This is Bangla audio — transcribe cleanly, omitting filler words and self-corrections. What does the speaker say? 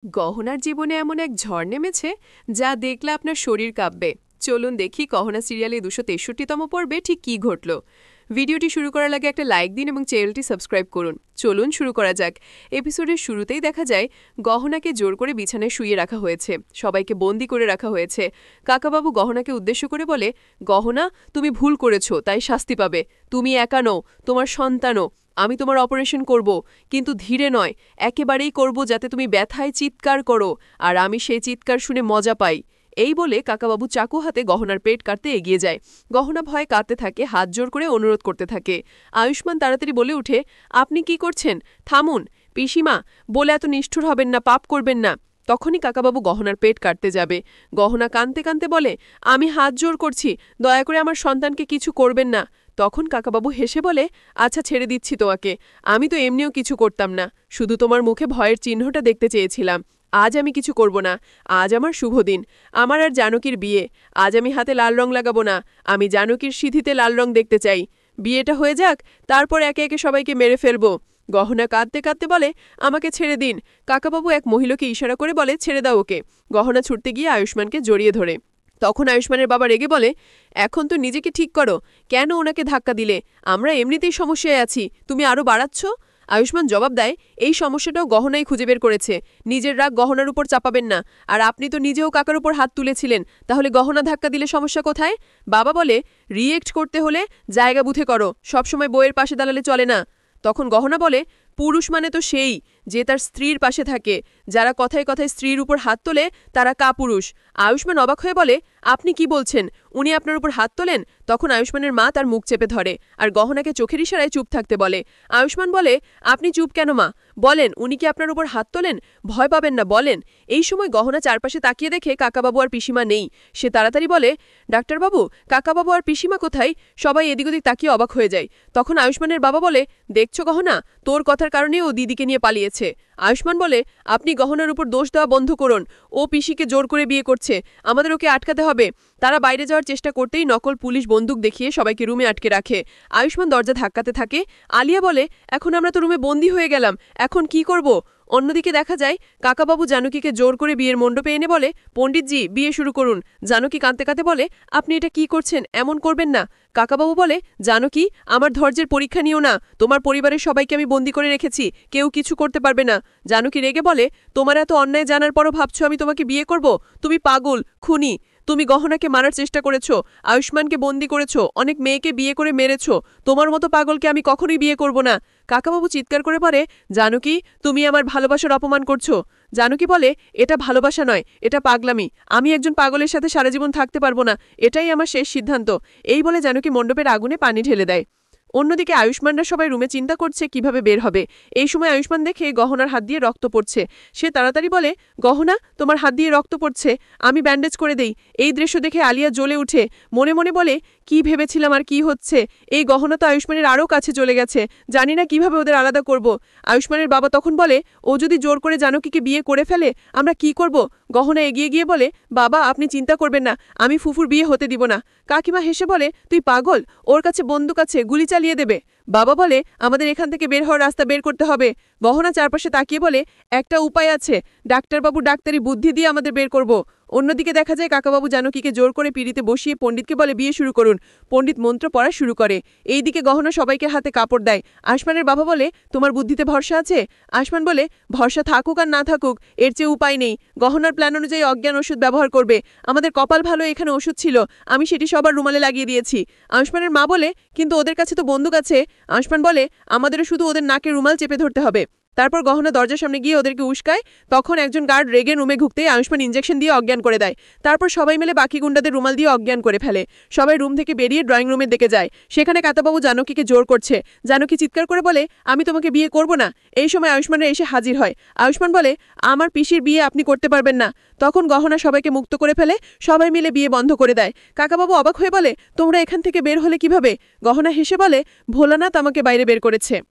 গহনার জীবনে এমন এক ঝড় নেমেছে যা দেখলে আপনার শরীর কাঁপবে। চলুন দেখি গহনা সিরিয়ালে ২৬৩তম পর্বে ঠিক কী ঘটল। ভিডিওটি শুরু করার আগে একটা লাইক দিন এবং চ্যানেলটি সাবস্ক্রাইব করুন। চলুন শুরু করা যাক। এপিসোডের শুরুতেই দেখা যায় গহনাকে জোর করে বিছানায় শুইয়ে রাখা হয়েছে, সবাইকে বন্দি করে রাখা হয়েছে। কাকাবাবু গহনাকে উদ্দেশ্য করে বলে, গহনা, তুমি ভুল করেছো, তাই শাস্তি পাবে। তুমি একা নও, তোমার সন্তানও। আমি তোমার অপারেশন করব, কিন্তু ধীরে নয়, একেবারেই করব যাতে তুমি ব্যথায় চিৎকার করো, আর আমি সেই চিৎকার শুনে মজা পাই। এই বলে কাকাবাবু চাকু হাতে গহনার পেট কাটতে এগিয়ে যায়। গহনা ভয়ে কাঁদতে থাকে, হাত জোর করে অনুরোধ করতে থাকে। আয়ুষ্মান তাড়াতাড়ি বলে উঠে, আপনি কি করছেন? থামুন পিসিমা, বলে এত নিষ্ঠুর হবেন না, পাপ করবেন না। তখনই কাকাবাবু গহনার পেট কাটতে যাবে। গহনা কাঁদতে কাঁদতে বলে, আমি হাত জোর করছি, দয়া করে আমার সন্তানকে কিছু করবেন না। তখন কাকাবাবু হেসে বলে, আচ্ছা ছেড়ে দিচ্ছি তোমাকে, আমি তো এমনিও কিছু করতাম না, শুধু তোমার মুখে ভয়ের চিহ্নটা দেখতে চেয়েছিলাম। আজ আমি কিছু করব না, আজ আমার শুভ দিন, আমার আর জানকীর বিয়ে। আজ আমি হাতে লাল রং লাগাবো না, আমি জানকীর সিঁথিতে লাল রং দেখতে চাই। বিয়েটা হয়ে যাক, তারপর একে একে সবাইকে মেরে ফেলবো। গহনা কাঁদতে কাঁদতে বলে, আমাকে ছেড়ে দিন। কাকাবাবু এক মহিলাকে ইশারা করে বলে, ছেড়ে দাও ওকে। গহনা ছুটতে গিয়ে আয়ুষ্মানকে জড়িয়ে ধরে। তখন আয়ুষ্মানের বাবা রেগে বলে, এখন তো নিজেকে ঠিক করো, কেন ওনাকে ধাক্কা দিলে? আমরা এমনিতেই সমস্যায় আছি, তুমি আরও বাড়াচ্ছ। আয়ুষ্মান জবাব দেয়, এই সমস্যাটাও গহনাই খুঁজে বের করেছে, নিজের রাগ গহনার উপর চাপাবেন না। আর আপনি তো নিজেও কাকার উপর হাত তুলেছিলেন, তাহলে গহনা ধাক্কা দিলে সমস্যা কোথায়? বাবা বলে, রিয়েক্ট করতে হলে জায়গা বুঝে করো, সবসময় বইয়ের পাশে দাঁড়ালে চলে না। তখন গহনা বলে, পুরুষ মানে তো সেই যে তার স্ত্রীর পাশে থাকে, যারা কথায় কথায় স্ত্রীর উপর হাত তোলে তারা কাপুরুষ। আয়ুষ্মান অবাক হয়ে বলে, আপনি কি বলছেন? উনি আপনার উপর হাত তোলেন? তখন আয়ুষ্মানের মা তার মুখ চেপে ধরে আর গহনাকে চোখের ইশারায় চুপ থাকতে বলে। আয়ুষ্মান বলে, আপনি চুপ কেন মা? বলেন, উনি কি আপনার উপর হাত তোলেন? ভয় পাবেন না, বলেন। এই সময় গহনা চারপাশে তাকিয়ে দেখে কাকাবাবু আর পিসিমা নেই। সে তাড়াতাড়ি বলে, ডাক্তারবাবু, কাকাবাবু আর পিসিমা কোথায়? সবাই এদিক ওদিক তাকিয়ে অবাক হয়ে যায়। তখন আয়ুষ্মানের বাবা বলে, দেখছো গহনা, তোর কথার কারণেই ও দিদিকে নিয়ে পালিয়েছে। আয়ুষ্মান বলে, আপনি গহনার উপর দোষ দেওয়া বন্ধ করুন, ও পিসিকে জোর করে বিয়ে করছে, আমাদের ওকে আটকাতে হবে। তারা বাইরে যাওয়ার চেষ্টা করতেই নকল পুলিশ বন্দুক দেখিয়ে সবাইকে রুমে আটকে রাখে। আয়ুষ্মান দরজা ধাক্কাতে থাকে। আলিয়া বলে, এখন আমরা তো রুমে বন্দী হয়ে গেলাম, এখন কি করব? অন্যদিকে দেখা যায় কাকাবাবু জানকীকে জোর করে বিয়ের মণ্ডপে এনে বলে, পণ্ডিতজি বিয়ে শুরু করুন। জানকী কাঁদতে কাঁদতে বলে, আপনি এটা কি করছেন? এমন করবেন না। কাকাবাবু বলে, জানকী, আমার ধৈর্যের পরীক্ষা নিও না, তোমার পরিবারের সবাইকে আমি বন্দী করে রেখেছি, কেউ কিছু করতে পারবে না। জানকী রেগে বলে, তোমার এত অন্যায় জানার পরও ভাবছো আমি তোমাকে বিয়ে করব? তুমি পাগল, খুনি। তুমি গহনাকে মারার চেষ্টা করেছো, আয়ুষ্মানকে বন্দি করেছো, অনেক মেয়েকে বিয়ে করে মেরেছো, তোমার মতো পাগলকে আমি কখনোই বিয়ে করব না। কাকাবাবু চিৎকার করে বলে, জানকী, তুমি আমার ভালোবাসার অপমান করছো। জানকী বলে, এটা ভালোবাসা নয়, এটা পাগলামি। আমি একজন পাগলের সাথে সারা জীবন থাকতে পারবো না, এটাই আমার শেষ সিদ্ধান্ত। এই বলে জানকী মণ্ডপের আগুনে পানি ঢেলে দেয়। অন্যদিকে আয়ুষ্মানরা সবাই রুমে চিন্তা করছে কিভাবে বের হবে। এই সময় আয়ুষ্মান দেখে গহনার হাত দিয়ে রক্ত পড়ছে। সে তাড়াতাড়ি বলে, গহনা, তোমার হাত দিয়ে রক্ত পড়ছে, আমি ব্যান্ডেজ করে দেই। এই দৃশ্য দেখে আলিয়া জ্বলে উঠে, মনে মনে বলে, কি ভেবেছিলাম আর কি হচ্ছে? এই গহনা তো আয়ুষ্মানের আরও কাছে চলে গেছে, জানি না কিভাবে ওদের আলাদা করব। আয়ুষ্মানের বাবা তখন বলে, ও যদি জোর করে জানকীকে বিয়ে করে ফেলে, আমরা কি করব? গহনা এগিয়ে গিয়ে বলে, বাবা আপনি চিন্তা করবেন না, আমি ফুফুর বিয়ে হতে দিব না। কাকিমা হেসে বলে, তুই পাগল, ওর কাছে বন্দুক আছে, গুলি চালিয়ে দেবে। বাবা বলে, আমাদের এখান থেকে বের হওয়ার রাস্তা বের করতে হবে। গহনা চারপাশে তাকিয়ে বলে, একটা উপায় আছে, ডাক্তারবাবু ডাক্তারি বুদ্ধি দিয়ে আমাদের বের করব। অন্যদিকে দেখা যায় কাকাবাবু জানকীকে জোর করে পিড়িতে বসিয়ে পণ্ডিতকে বলে, বিয়ে শুরু করুন। পণ্ডিত মন্ত্র পড়া শুরু করে। এইদিকে গহনা সবাইকে হাতে কাপড় দেয়। আয়ুষ্মানের বাবা বলে, তোমার বুদ্ধিতে ভরসা আছে? আয়ুষ্মান বলে, ভরসা থাকুক আর না থাকুক, এর চেয়ে উপায় নেই। গহনার প্ল্যান অনুযায়ী অজ্ঞান ওষুধ ব্যবহার করবে, আমাদের কপাল ভালো এখানে ওষুধ ছিল, আমি সেটি সবার রুমালে লাগিয়ে দিয়েছি। আয়ুষ্মানের মা বলে, কিন্তু ওদের কাছে তো বন্দুক আছে। আয়ুষ্মান বলে, আমাদেরও শুধু ওদের নাকে রুমাল চেপে ধরতে হবে। তারপর গহনা দরজার সামনে গিয়ে ওদেরকে উস্কায়। তখন একজন গার্ড রেগে রুমে ঢুকতেই আয়ুষ্মান ইঞ্জেকশন দিয়ে অজ্ঞান করে দেয়। তারপর সবাই মিলে বাকি গুন্ডাদের রুমাল দিয়ে অজ্ঞান করে ফেলে। সবাই রুম থেকে বেরিয়ে ড্রয়িং রুমের দিকে যায়। সেখানে কাকাবাবু জানকীকে জোর করছে। জানকী চিৎকার করে বলে, আমি তোমাকে বিয়ে করব না। এই সময় আয়ুষ্মানরা এসে হাজির হয়। আয়ুষ্মান বলে, আমার পিসির বিয়ে আপনি করতে পারবেন না। তখন গহনা সবাইকে মুক্ত করে ফেলে, সবাই মিলে বিয়ে বন্ধ করে দেয়। কাকাবাবু অবাক হয়ে বলে, তোমরা এখান থেকে বের হলে কিভাবে? গহনা হেসে বলে, ভোলানাথ আমাকে বাইরে বের করেছে।